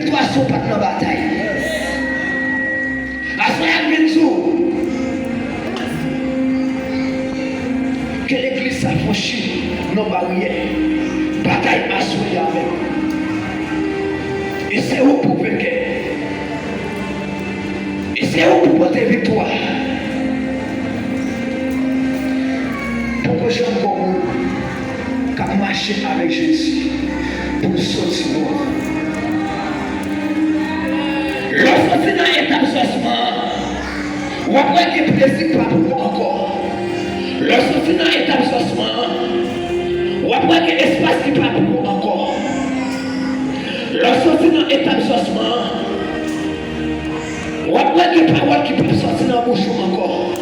victoire sont pas dans la bataille. À ce moment-là, que l'église s'affranchit nos barrières, bataille assurée avec. Et c'est où pour vaincre. Et c'est où pour porter victoire. Pourquoi je suis encore qu'à marcher avec Jésus pour sortir. Lorsque c'est dans l'état de soissement, on après qu'il plaisir pas pour encore. Lorsque c'est dans l'état de soissement, on après qu'il espace qui pas pour encore. Lorsque c'est dans l'état de soissement, on après qu'il parole qui peut sortir dans la bouche encore.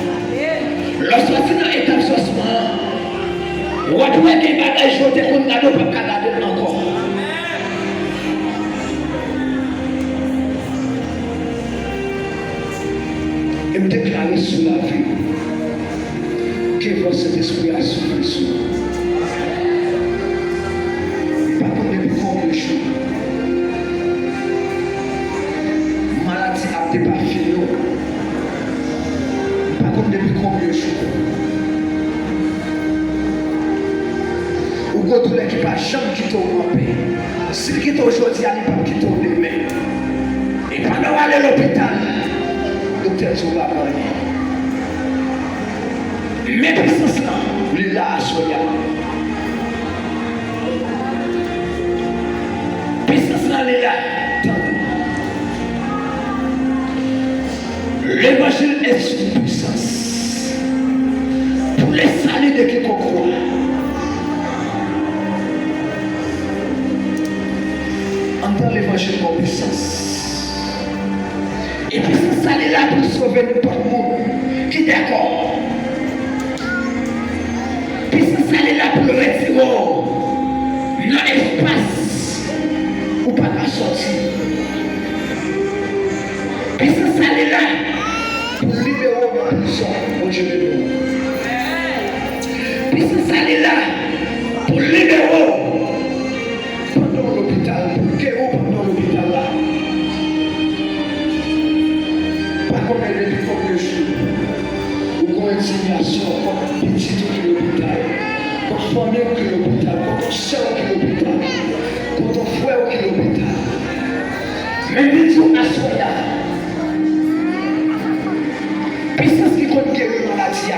Lorsque c'est dans l'état de soissement, on après qu'il bagage jeté qu'on n'a pas garder encore. Et me déclarer sur la vie que votre esprit a souffert sur nous. Pas comme depuis combien de jours. Maladie a dépassé nous. Pas comme depuis combien de jours. Ou quand tout l'équipe n'a jamais quitté au paix. S'il quitte aujourd'hui, il n'y a pas quitté au demain. Et pendant aller à l'hôpital, docteur Zouba Moyen. Mais puissance là, il est là à Soya. Puissance là, il est là. L'évangile est une puissance pour les saluts de quiconque croit. Entends l'évangile comme puissance. Et puis ça est là pour sauver n'importe monde qui est d'accord. Puis ça est là pour le retirer dans l'espace où pas qu'à sortir. Puis ça est là pour libérer la prison au Dieu de nous. Puis ça est là pour libérer pendant l'hôpital, pour guérir pendant l'hôpital là. Comme elle est depuis combien de jours, ou comme indignation, comme petit qui l'hôpital, comme famille qui l'hôpital, comme soeur qui l'hôpital, comme ton frère qui l'hôpital. Mais dis à Soya, puissance qui compte guérir la maladie,